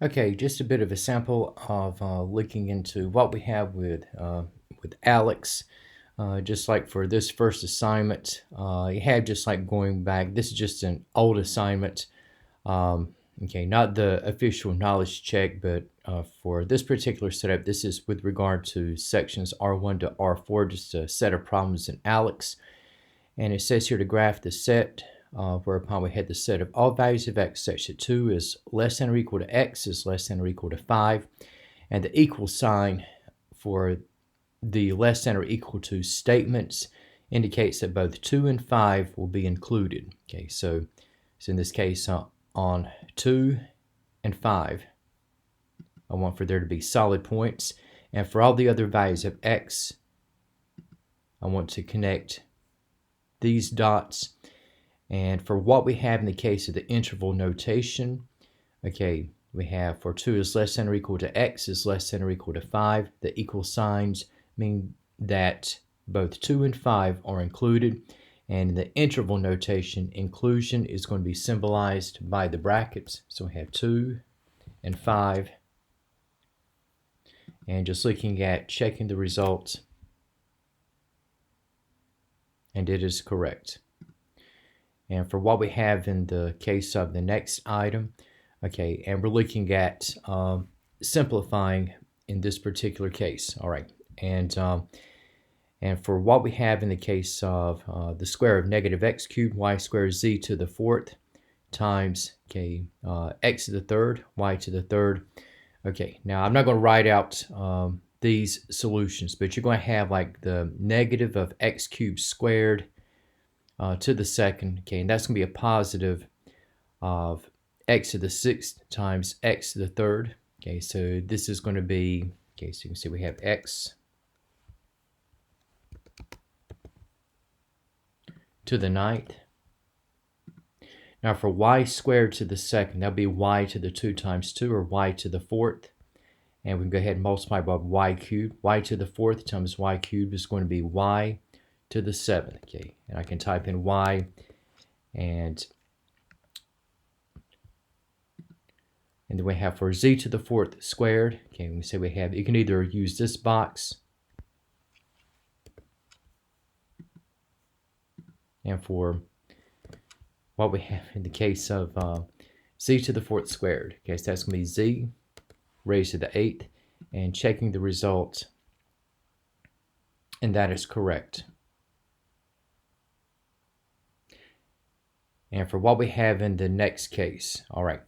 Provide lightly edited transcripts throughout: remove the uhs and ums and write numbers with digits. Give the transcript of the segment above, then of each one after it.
Okay, just a bit of a sample of looking into what we have with Aleks. Just like for this first assignment, you have just like going back. This is just an old assignment. Okay, not the official knowledge check, but for this particular setup, this is with regard to sections R1 to R4, just a set of problems in Aleks. And it says here to graph the set, whereupon we had the set of all values of x such that 2 is less than or equal to x is less than or equal to 5. And the equal sign for the less than or equal to statements indicates that both 2 and 5 will be included. Okay, so in this case, on 2 and 5, I want for there to be solid points. And for all the other values of x, I want to connect these dots. And for what we have in the case of the interval notation, okay, we have for 2 is less than or equal to x is less than or equal to 5. The equal signs mean that both 2 and 5 are included. And in the interval notation, inclusion is going to be symbolized by the brackets. So we have 2 and 5. And just looking at checking the results, and it is correct. And for what we have in the case of the next item, okay, and we're looking at simplifying in this particular case. All right, and for what we have in the case of the square of negative x cubed y squared z to the fourth times, okay, x to the third, y to the third. Okay, now I'm not going to write out these solutions, but you're going to have like the negative of x cubed squared to the second, okay, and that's going to be a positive of x to the sixth times x to the third. Okay, so this is going to be, okay, so you can see we have x to the ninth. Now for y squared to the second, that'll be y to the 2 times 2, or y to the fourth. And we can go ahead and multiply by y cubed. Y to the fourth times y cubed is going to be y to the seventh. Okay, and I can type in y, and then we have for z to the fourth squared. Okay, we say we have, you can either use this box, and for what we have in the case of z to the fourth squared, okay, so that's going to be z raised to the 8th, and checking the result, and that is correct. And for what we have in the next case, all right,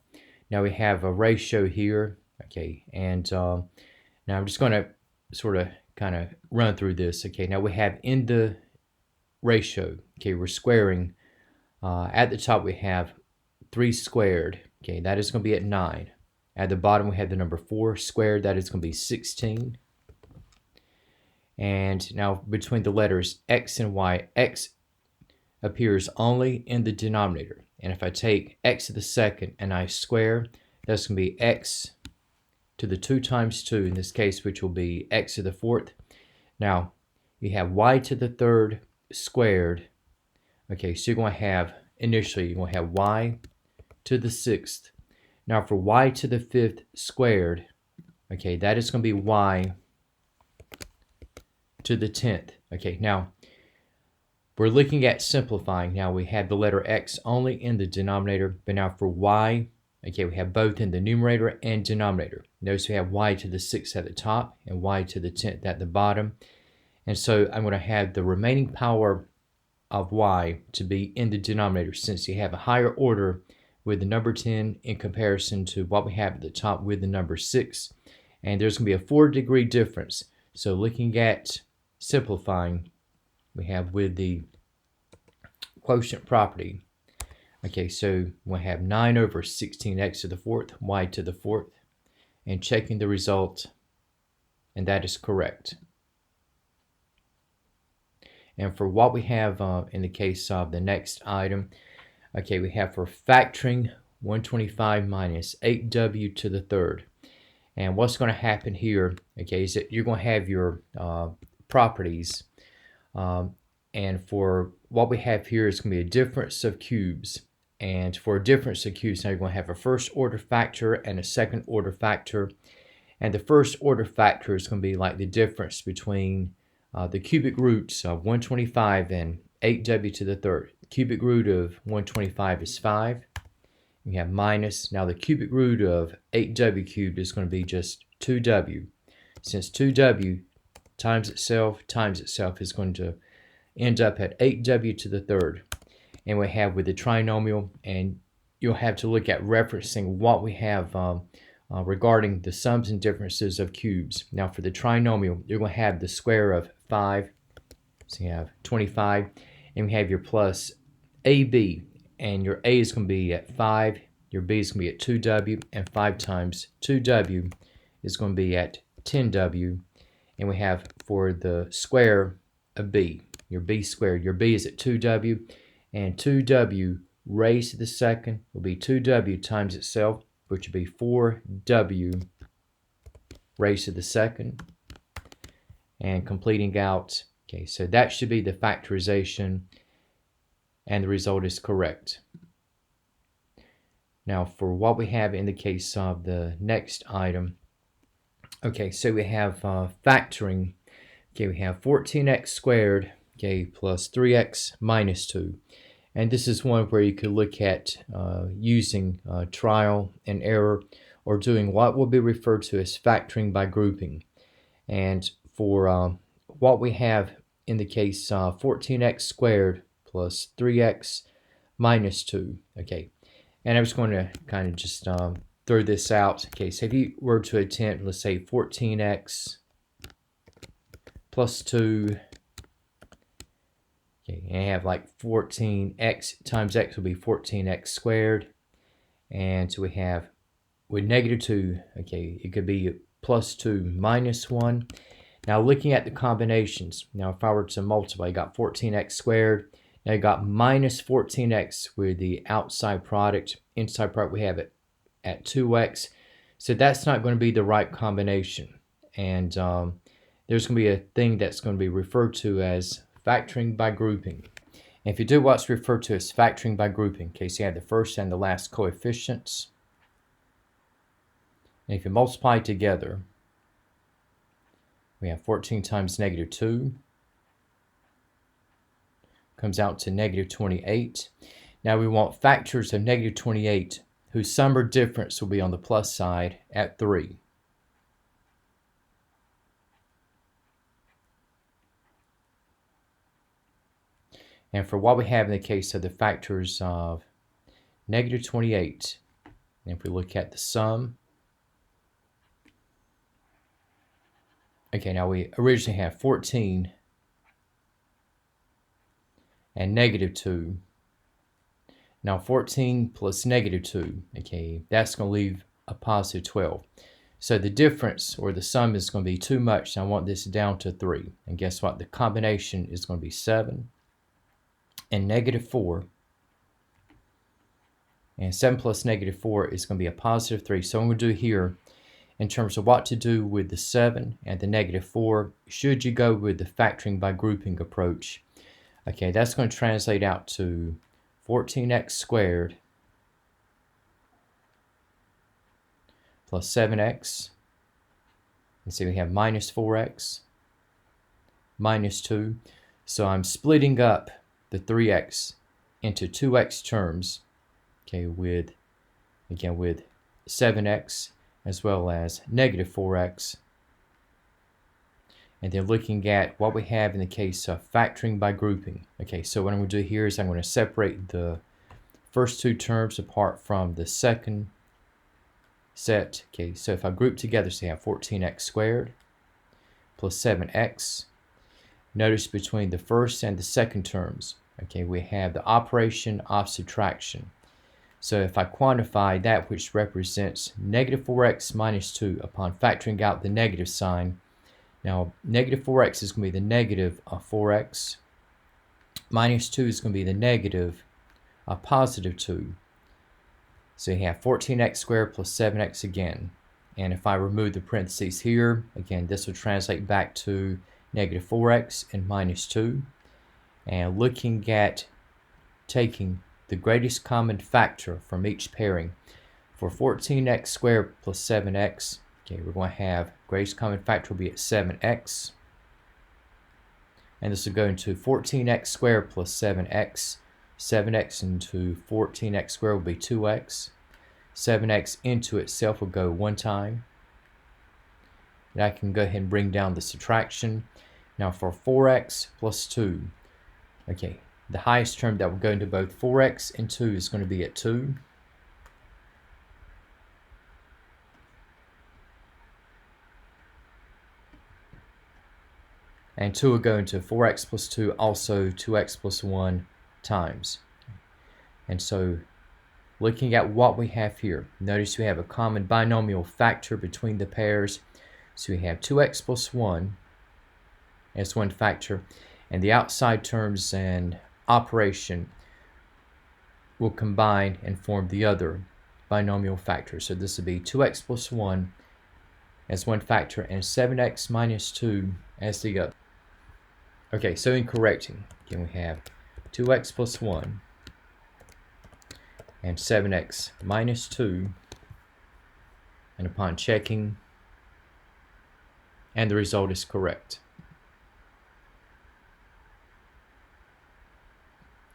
now we have a ratio here, okay, and now I'm just going to sort of kind of run through this. Okay, now we have in the ratio, okay, we're squaring. At the top we have 3 squared, okay, that is going to be at 9. At the bottom we have the number 4 squared, that is going to be 16. And now between the letters x and y, x appears only in the denominator. And if I take x to the second and I square, that's going to be x to the 2 times 2, in this case, which will be x to the fourth. Now, you have y to the third squared. Okay, so you're going to have, initially, you're going to have y to the sixth. Now, for y to the fifth squared, okay, that is going to be y to the 10th. Okay, now, we're looking at simplifying. Now, we have the letter x only in the denominator, but now for y, okay, we have both in the numerator and denominator. Notice we have y to the 6th at the top and y to the 10th at the bottom. And so I'm going to have the remaining power of y to be in the denominator, since you have a higher order with the number 10 in comparison to what we have at the top with the number 6. And there's going to be a 4-degree difference. So looking at simplifying, we have with the quotient property. Okay, so we'll have 9 over 16x to the fourth, y to the fourth, and checking the result, and that is correct. And for what we have in the case of the next item, okay, we have for factoring 125 minus 8w to the third. And what's going to happen here, okay, is that you're going to have your properties. And for what we have here is going to be a difference of cubes. And for a difference of cubes, now you're going to have a first order factor and a second order factor. And the first order factor is going to be like the difference between the cubic roots of 125 and 8w to the third. Cubic root of 125 is 5. You have minus. Now the cubic root of 8w cubed is going to be just 2w. Since 2w times itself is going to end up at 8w to the third. And we have with the trinomial, and you'll have to look at referencing what we have regarding the sums and differences of cubes. Now for the trinomial, you're going to have the square of 5, so you have 25, and we have your plus AB, and your A is going to be at 5, your B is going to be at 2w, and 5 times 2w is going to be at 10w, and we have for the square of B, your B squared, your B is at 2w, and 2w raised to the second will be 2w times itself, which would be 4w raised to the second. And completing out, okay, so that should be the factorization, and the result is correct. Now for what we have in the case of the next item, okay, so we have factoring. Okay, we have 14x squared, okay, plus 3x minus 2. And this is one where you could look at using trial and error, or doing what will be referred to as factoring by grouping. And for what we have in the case 14x squared plus 3x minus 2, okay. And I was going to kind of just throw this out. Okay, so if you were to attempt, let's say 14x plus 2, okay, and I have like 14x times x will be 14x squared. And so we have with negative 2, okay, it could be plus 2 minus 1. Now looking at the combinations, now if I were to multiply, you got 14x squared. Now you got minus 14x with the outside product. Inside product we have it at 2x. So that's not going to be the right combination. And there's going to be a thing that's going to be referred to as factoring by grouping. And if you do what's referred to as factoring by grouping, okay, so you have the first and the last coefficients. And if you multiply together, we have 14 times negative 2. Comes out to negative 28. Now we want factors of negative 28 whose sum or difference will be on the plus side at 3. And for what we have in the case of the factors of negative 28, and if we look at the sum, okay, now we originally have 14 and negative 2. Now 14 plus negative 2, okay, that's going to leave a positive 12. So the difference, or the sum, is going to be too much. I want this down to 3. And guess what? The combination is going to be 7 and negative 4. And 7 plus negative 4 is going to be a positive 3. So I'm going to do here, in terms of what to do with the 7 and the negative 4, should you go with the factoring by grouping approach, okay, that's going to translate out to 14x squared plus 7x. And see, we have minus 4x minus 2. So I'm splitting up the 3x into 2x terms, okay, with 7x as well as negative 4x. And then looking at what we have in the case of factoring by grouping. Okay, so what I'm going to do here is I'm going to separate the first two terms apart from the second set. Okay, so if I group together, so you have 14x squared plus 7x. Notice between the first and the second terms, okay, we have the operation of subtraction. So if I quantify that which represents negative 4x minus 2 upon factoring out the negative sign, now negative 4x is going to be the negative of 4x, minus 2 is going to be the negative of positive 2. So you have 14x squared plus 7x again. And if I remove the parentheses here, again, this will translate back to negative 4x and minus 2. And looking at taking the greatest common factor from each pairing. For 14x squared plus 7x, okay, we're going to have greatest common factor will be at 7x. And this will go into 14x squared plus 7x. 7x into 14x squared will be 2x. 7x into itself will go one time. And I can go ahead and bring down the subtraction. Now for 4x plus 2, okay, the highest term that will go into both 4x and 2 is going to be at 2. And 2 will go into 4x plus 2, also 2x plus 1 times. And so looking at what we have here, notice we have a common binomial factor between the pairs. So we have 2x plus 1 as one factor, and the outside terms and operation will combine and form the other binomial factor. So this will be 2x plus 1 as one factor and 7x minus 2 as the other. Okay, so in correcting, again we have 2x plus 1 and 7x minus 2, and upon checking, and the result is correct.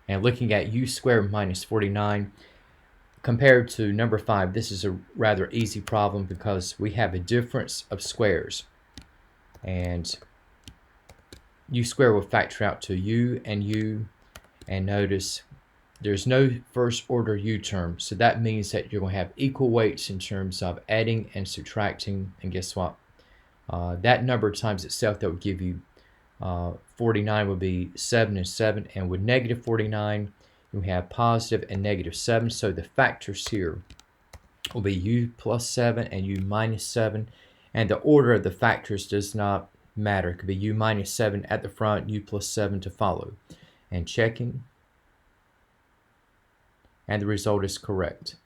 And looking at u squared minus 49, compared to number 5, this is a rather easy problem because we have a difference of squares. And u squared will factor out to u, and notice there's no first order u term, so that means that you're going to have equal weights in terms of adding and subtracting. And guess what? That number times itself, that would give you 49 would be 7 and 7, and with negative 49 we have positive and negative 7, so the factors here will be u plus 7 and u minus 7, and the order of the factors does not matter. It could be u minus 7 at the front, u plus 7 to follow. And checking, and the result is correct.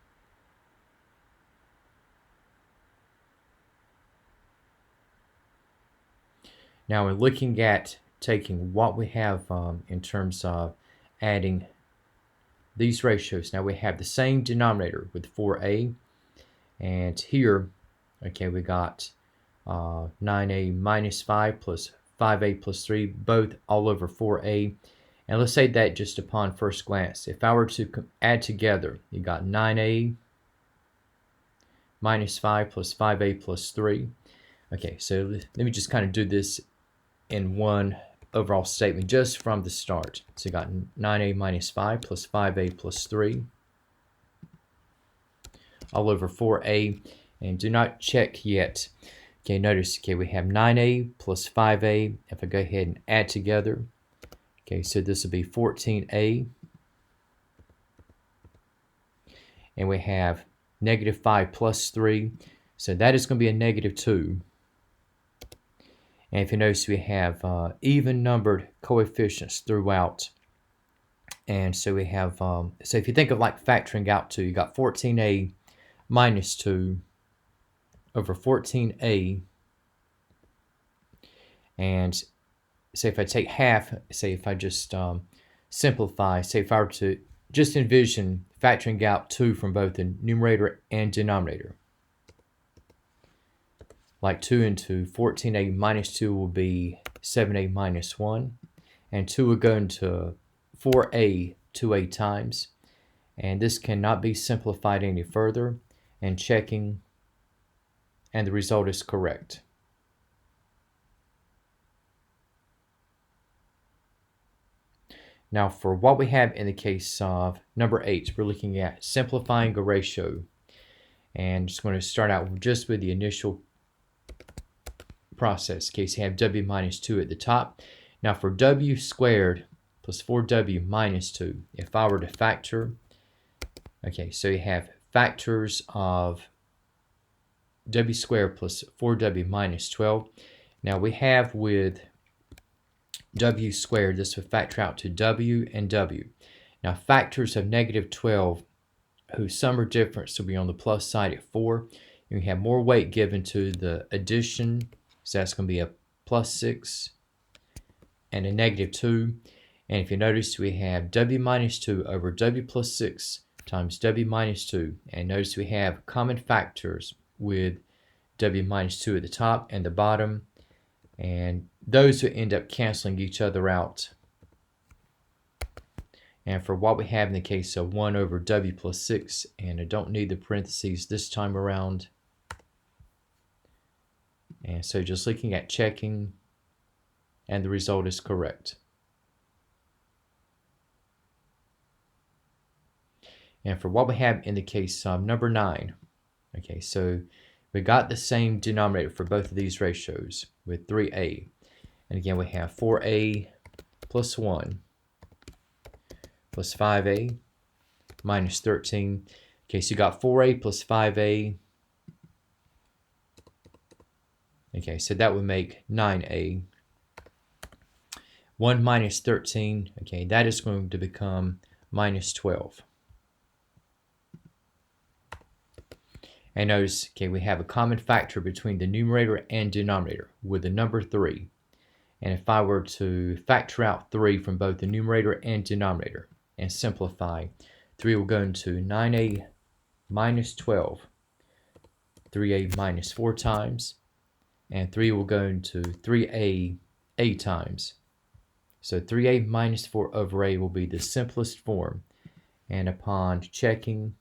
Now we're looking at taking what we have in terms of adding these ratios. Now we have the same denominator with 4a, and here, okay, we got 9a minus 5 plus 5a plus 3, both all over 4a. And let's say that just upon first glance, if I were to add together, you got 9a minus 5 plus 5a plus 3. Okay, so let me just kind of do this in one overall statement just from the start. So you got 9a minus 5 plus 5a plus 3 all over 4a. And do not check yet. Okay, notice, okay, we have 9a plus 5a. If I go ahead and add together, okay, so this will be 14a. And we have negative 5 plus 3. So that is going to be a negative 2. And if you notice, we have even numbered coefficients throughout. And so we have, so if you think of like factoring out 2, you got 14a minus 2 over 14a. And say if I take half, say if I just simplify, say if I were to just envision factoring out 2 from both the numerator and denominator. Like 2 into 14a minus 2 will be 7a minus 1. And 2 will go into 4a 2a times. And this cannot be simplified any further. And checking, and the result is correct. Now for what we have in the case of number 8, we're looking at simplifying a ratio. And just going to start out just with the initial process. In case you have w minus 2 at the top. Now for w squared plus 4w minus 2, if I were to factor, okay, so you have factors of w squared plus 4w minus 12. Now we have with w squared, this would factor out to w and w. Now factors of negative 12 whose sum or difference will be on the plus side at 4. And we have more weight given to the addition, so that's going to be a plus 6 and a negative 2. And if you notice, we have w minus 2 over w plus 6 times w minus 2. And notice we have common factors with w minus 2 at the top and the bottom. And those will end up canceling each other out. And for what we have in the case of 1 over w plus 6, and I don't need the parentheses this time around. And so just looking at checking, and the result is correct. And for what we have in the case of number 9, okay, so we got the same denominator for both of these ratios with 3a. And again, we have 4a plus 1 plus 5a minus 13. Okay, so you got 4a plus 5a. Okay, so that would make 9a. 1 minus 13, okay, that is going to become minus 12. And notice, okay, we have a common factor between the numerator and denominator with the number 3. And if I were to factor out 3 from both the numerator and denominator and simplify, 3 will go into 9a minus 12, 3a minus 4 times, and 3 will go into 3a 8 times. So 3a minus 4 over a will be the simplest form. And upon checking,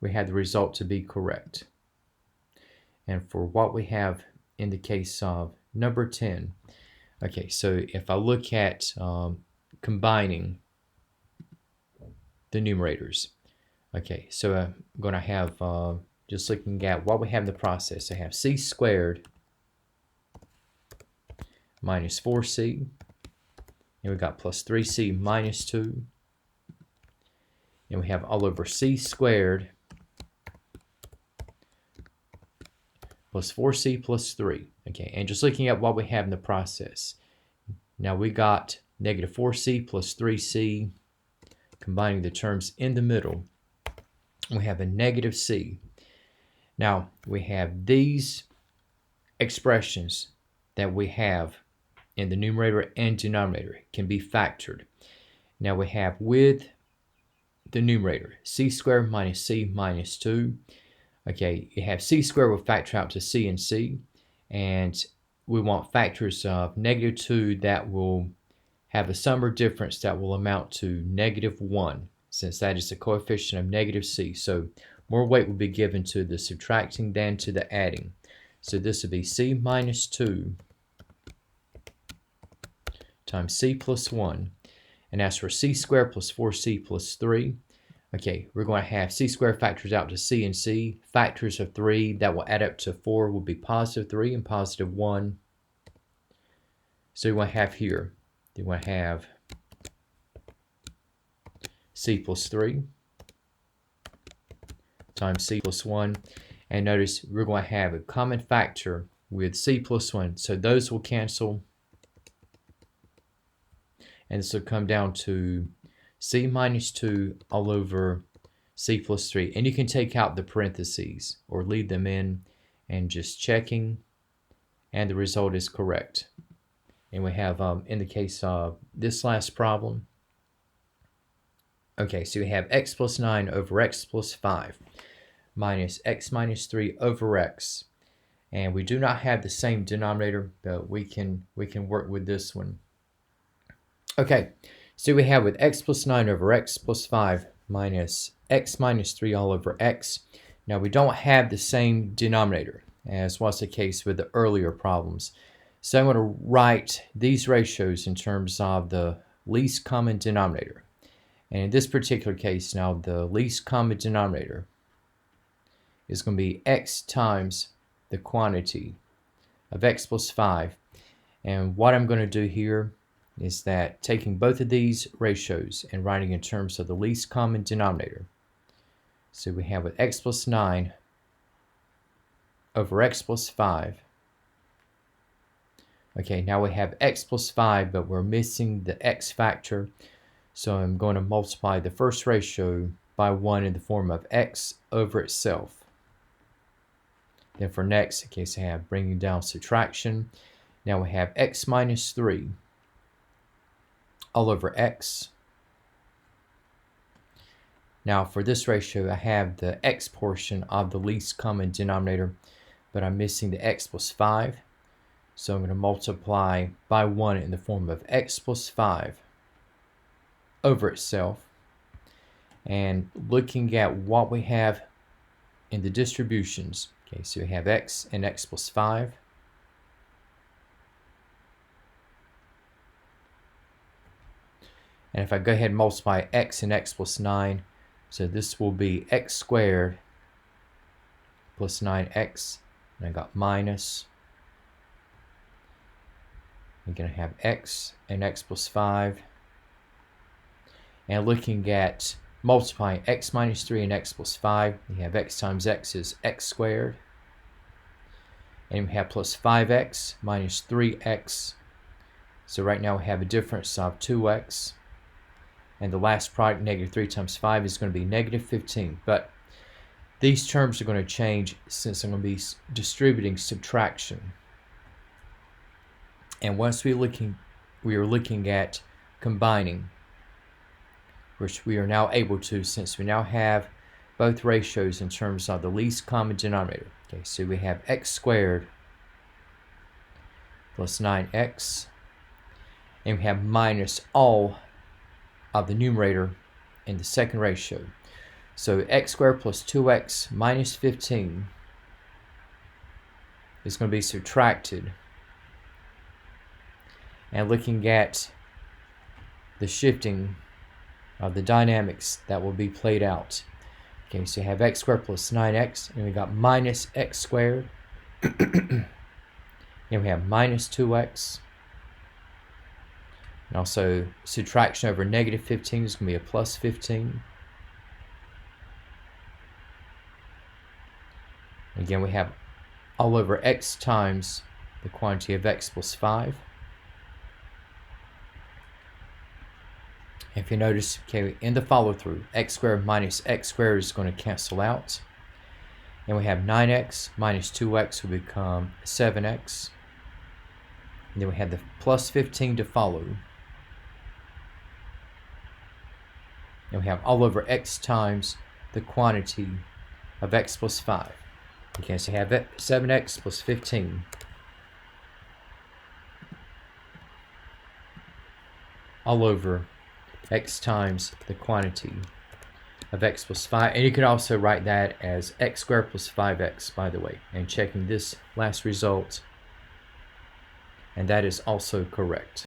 we have the result to be correct. And for what we have in the case of number 10, okay, so if I look at combining the numerators, okay, so I'm going to have, just looking at what we have in the process, I have c squared minus 4c, and we got plus 3c minus 2, and we have all over c squared plus 4c plus 3. Okay, and just looking at what we have in the process, now we got negative 4c plus 3c, combining the terms in the middle, we have a negative c. Now we have these expressions that we have in the numerator and denominator can be factored. Now we have with the numerator c squared minus c minus 2. Okay, you have c squared will factor out to c and c, and we want factors of negative 2 that will have a sum or difference that will amount to negative 1, since that is the coefficient of negative c. So more weight will be given to the subtracting than to the adding. So this would be c minus 2 times c plus 1. And as for c squared plus 4c plus 3, okay, we're going to have c squared factors out to c and c. Factors of 3 that will add up to 4 will be positive 3 and positive 1. So you want to have here, you want to have c plus 3 times c plus 1. And notice we're going to have a common factor with c plus 1. So those will cancel. And this will come down to c minus 2 all over c plus 3. And you can take out the parentheses or leave them in and just checking. And the result is correct. And we have, in the case of this last problem, okay, so we have x plus 9 over x plus 5 minus x minus 3 over x. And we do not have the same denominator, but we can work with this one. Okay, so we have with x plus 9 over x plus 5 minus x minus 3 all over x. Now we don't have the same denominator as was the case with the earlier problems. So I'm going to write these ratios in terms of the least common denominator. And in this particular case now, the least common denominator is going to be x times the quantity of x plus 5. And what I'm going to do here is that taking both of these ratios and writing in terms of the least common denominator. So we have with x plus 9 over x plus 5. Okay, now we have x plus 5, but we're missing the x factor. So I'm going to multiply the first ratio by 1 in the form of x over itself. Then for next, in case I have bringing down subtraction, now we have x minus 3 all over x. Now for this ratio, I have the x portion of the least common denominator, but I'm missing the x plus 5. So I'm going to multiply by 1 in the form of x plus 5 over itself. And looking at what we have in the distributions, okay, so we have x and x plus 5. And if I go ahead and multiply x and x plus 9, so this will be x squared plus 9x, and I got minus. I'm going to have x and x plus 5. And looking at multiplying x minus 3 and x plus 5, we have x times x is x squared. And we have plus 5x minus 3x. So right now we have a difference of 2x. And the last product, negative 3 times 5, is going to be negative 15. But these terms are going to change since I'm going to be distributing subtraction. And once we are looking at combining, which we are now able to, since we now have both ratios in terms of the least common denominator. Okay, so we have x squared plus 9x, and we have minus all of the numerator in the second ratio. So x squared plus 2x minus 15 is going to be subtracted. And looking at the shifting of the dynamics that will be played out. Okay, so you have x squared plus 9x, and we got minus x squared. And we have minus 2x. And also subtraction over negative 15 is going to be a plus 15. Again, we have all over x times the quantity of x plus 5. If you notice, okay, in the follow-through, x squared minus x squared is going to cancel out. And we have 9x minus 2x will become 7x. And then we have the plus 15 to follow. And we have all over x times the quantity of x plus 5. Okay, so you have 7x plus 15. All over x times the quantity of x plus 5. And you can also write that as x squared plus 5x, by the way. And checking this last result, and that is also correct.